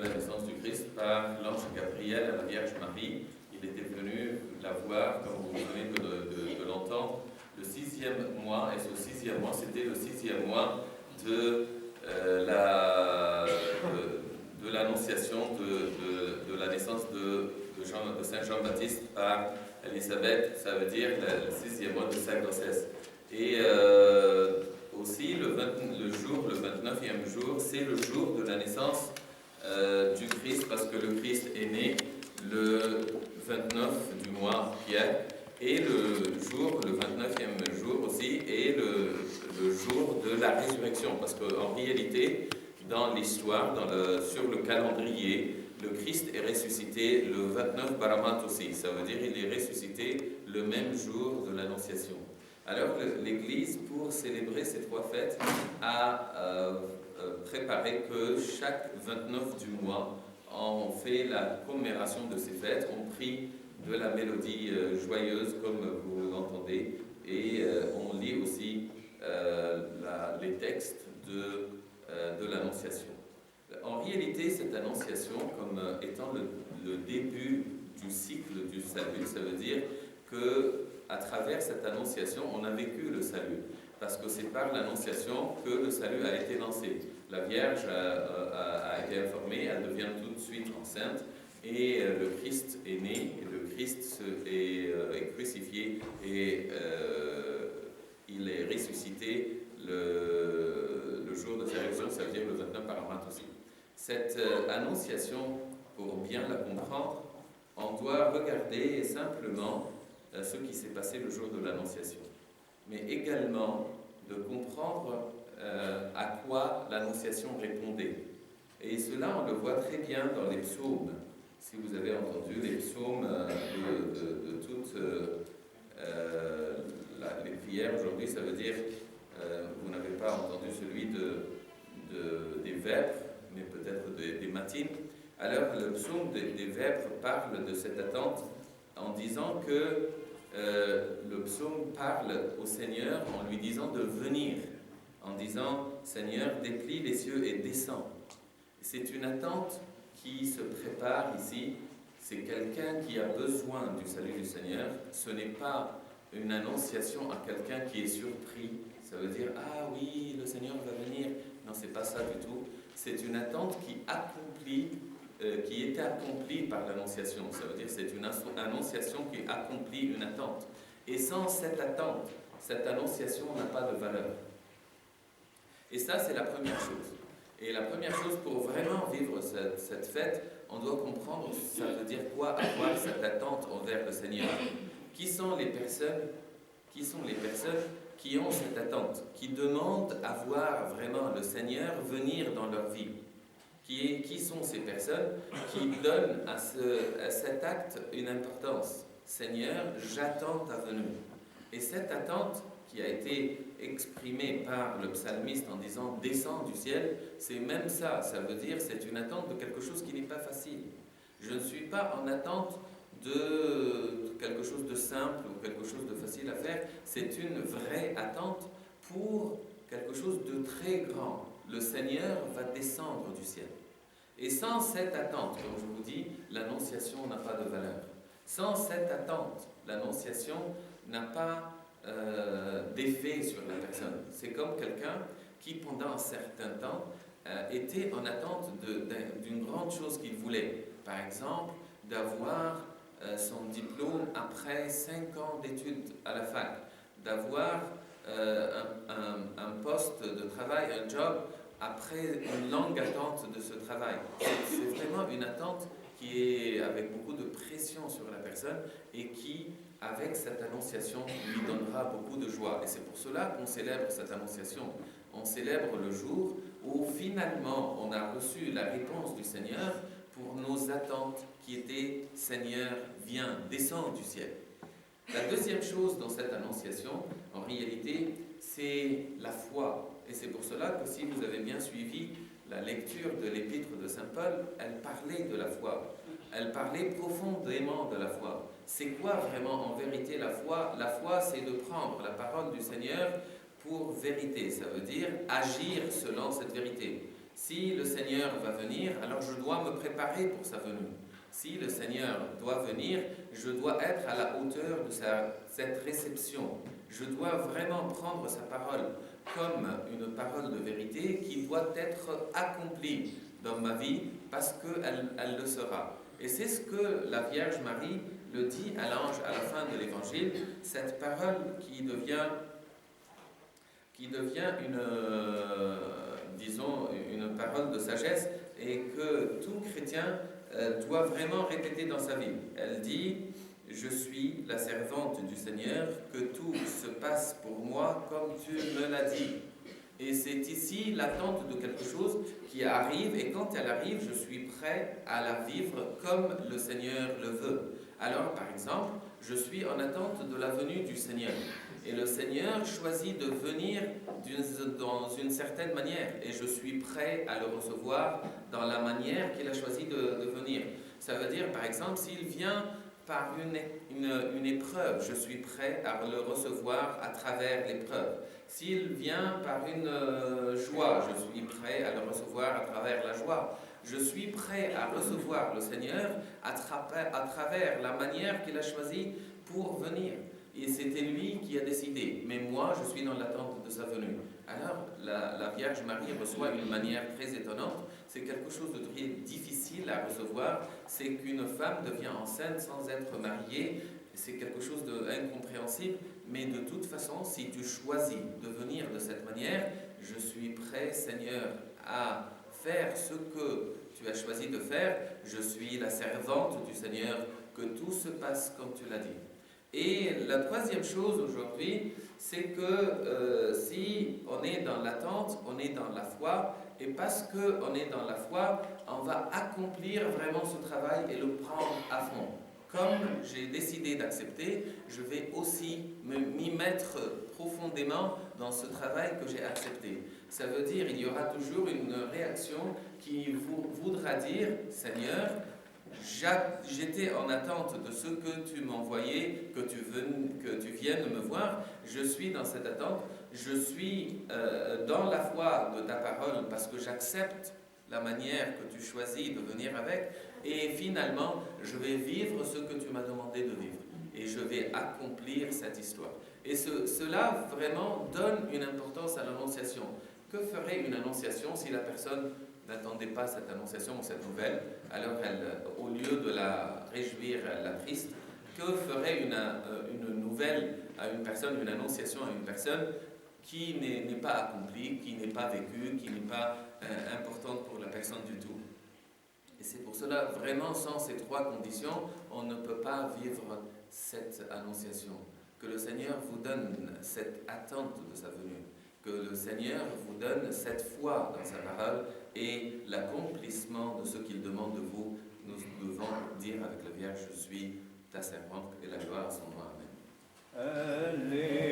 la naissance du Christ par l'ange Gabriel à la Vierge Marie. Il était venu la voir, comme vous venez de l'entendre, le 6e mois, et ce 6e mois, c'était le 6e mois de l'annonciation de la naissance de Saint Jean-Baptiste par Élisabeth, ça veut dire le 6e mois de sa grossesse. Et aussi, le 29e jour, c'est le jour de la naissance du Christ, parce que le Christ est né le 29 du mois Pierre, et le 29e jour aussi, est le jour de la résurrection, parce qu'en réalité, dans l'histoire, sur le calendrier, le Christ est ressuscité le 29 Baramat aussi, ça veut dire qu'il est ressuscité le même jour de l'Annonciation. Alors l'Église, pour célébrer ces trois fêtes, a préparé que chaque 29 du mois, on fait la commémoration de ces fêtes, on prie de la mélodie joyeuse comme vous l'entendez, et on lit aussi les textes de l'Annonciation. En réalité, cette Annonciation, comme étant le début du cycle du salut, ça veut dire que à travers cette Annonciation, on a vécu le salut, parce que c'est par l'Annonciation que le salut a été lancé. La Vierge a été informée, elle devient tout de suite enceinte, et le Christ est né, et le Christ est crucifié, et il est ressuscité le jour de sa résurrection, ça veut dire le 29 Baramat aussi. Cette Annonciation, pour bien la comprendre, on doit regarder simplement ce qui s'est passé le jour de l'Annonciation, mais également de comprendre à quoi l'Annonciation répondait. Et cela, on le voit très bien dans les psaumes. Si vous avez entendu les psaumes de toutes les prières aujourd'hui, ça veut dire, vous n'avez pas entendu celui des vêpres, mais peut-être des matines. Alors, le psaume des vêpres parle de cette attente en disant que le psaume parle au Seigneur en lui disant de venir, en disant « Seigneur, déplie les cieux et descends ». C'est une attente qui se prépare ici, c'est quelqu'un qui a besoin du salut du Seigneur, ce n'est pas une annonciation à quelqu'un qui est surpris, ça veut dire « Ah oui, le Seigneur va venir ». Non, c'est pas ça du tout, c'est une attente qui était accomplie par l'annonciation, ça veut dire c'est une annonciation qui accomplit une attente. Et sans cette attente, cette annonciation n'a pas de valeur. Et ça, c'est la première chose. Et la première chose, pour vraiment vivre cette fête, on doit comprendre, ça veut dire quoi, avoir cette attente envers le Seigneur. Qui sont les personnes qui ont cette attente, qui demandent à voir vraiment le Seigneur venir dans leur vie? Qui sont ces personnes qui donnent à cet acte une importance? Seigneur, j'attends ta venue. Et cette attente qui a été exprimée par le psalmiste en disant « descends du ciel », c'est même ça, ça veut dire c'est une attente de quelque chose qui n'est pas facile. Je ne suis pas en attente de quelque chose de simple ou quelque chose de facile à faire, c'est une vraie attente pour quelque chose de très grand. Le Seigneur va descendre du ciel. Et sans cette attente, comme je vous dis, l'annonciation n'a pas de valeur. Sans cette attente, l'annonciation n'a pas d'effet sur la personne. C'est comme quelqu'un qui, pendant un certain temps, était en attente d'une grande chose qu'il voulait. Par exemple, d'avoir son diplôme après 5 ans d'études à la fac, d'avoir un poste de travail, un job, après une longue attente de ce travail. C'est vraiment une attente qui est avec beaucoup de pression sur la personne et qui, avec cette annonciation, lui donnera beaucoup de joie. Et c'est pour cela qu'on célèbre cette annonciation. On célèbre le jour où finalement on a reçu la réponse du Seigneur pour nos attentes qui étaient « Seigneur, viens, descends du ciel ». La deuxième chose dans cette annonciation, en réalité, c'est la foi. Et c'est pour cela que si vous avez bien suivi la lecture de l'épître de Saint Paul, elle parlait de la foi. Elle parlait profondément de la foi. C'est quoi vraiment en vérité la foi? La foi, c'est de prendre la parole du Seigneur pour vérité. Ça veut dire agir selon cette vérité. Si le Seigneur va venir, alors je dois me préparer pour sa venue. Si le Seigneur doit venir, je dois être à la hauteur de cette réception. Je dois vraiment prendre sa parole comme une parole de vérité qui doit être accomplie dans ma vie parce qu'elle le sera. Et c'est ce que la Vierge Marie le dit à l'ange à la fin de l'Évangile, cette parole qui devient une parole de sagesse et que tout chrétien doit vraiment répéter dans sa vie. Elle dit « Je suis la servante du Seigneur, que tout se passe pour moi comme tu me l'as dit. » Et c'est ici l'attente de quelque chose qui arrive, et quand elle arrive, je suis prêt à la vivre comme le Seigneur le veut. Alors, par exemple, je suis en attente de la venue du Seigneur. Et le Seigneur choisit de venir dans une certaine manière. Et je suis prêt à le recevoir dans la manière qu'il a choisi de venir. Ça veut dire, par exemple, s'il vient par une épreuve, je suis prêt à le recevoir à travers l'épreuve. S'il vient par une joie, je suis prêt à le recevoir à travers la joie. Je suis prêt à recevoir le Seigneur à travers la manière qu'il a choisie pour venir. Et c'était lui qui a décidé. Mais moi, je suis dans l'attente de sa venue. Alors, la Vierge Marie reçoit d'une manière très étonnante. C'est quelque chose de très difficile à recevoir. C'est qu'une femme devient enceinte sans être mariée. C'est quelque chose d'incompréhensible. Mais de toute façon, si tu choisis de venir de cette manière, je suis prêt, Seigneur, à faire ce que tu as choisi de faire. Je suis la servante du Seigneur. Que tout se passe comme tu l'as dit. Et la troisième chose aujourd'hui, c'est que si on est dans l'attente, on est dans la foi, et parce qu'on est dans la foi, on va accomplir vraiment ce travail et le prendre à fond. Comme j'ai décidé d'accepter, je vais aussi m'y mettre profondément dans ce travail que j'ai accepté. Ça veut dire qu'il y aura toujours une réaction qui voudra dire « Seigneur, j'étais en attente de ce que tu m'envoyais, que tu viennes me voir. Je suis dans cette attente. Je suis dans la foi de ta parole parce que j'accepte la manière que tu choisis de venir avec. Et finalement, je vais vivre ce que tu m'as demandé de vivre. Et je vais accomplir cette histoire. » Et cela vraiment donne une importance à l'annonciation. Que ferait une annonciation si la personne n'attendait pas cette annonciation ou cette nouvelle? Alors elle, au lieu de la réjouir, elle la triste. Que ferait une nouvelle à une personne, une annonciation à une personne qui n'est pas accomplie, qui n'est pas vécue, qui n'est pas importante pour la personne du tout? Et c'est pour cela, vraiment, sans ces trois conditions, on ne peut pas vivre cette annonciation. Que le Seigneur vous donne cette attente de sa venue. Que le Seigneur vous donne cette foi dans sa parole et l'accomplissement de ce qu'il demande de vous. Nous devons dire avec la Vierge, je suis ta servante, et la gloire à son nom. Amen.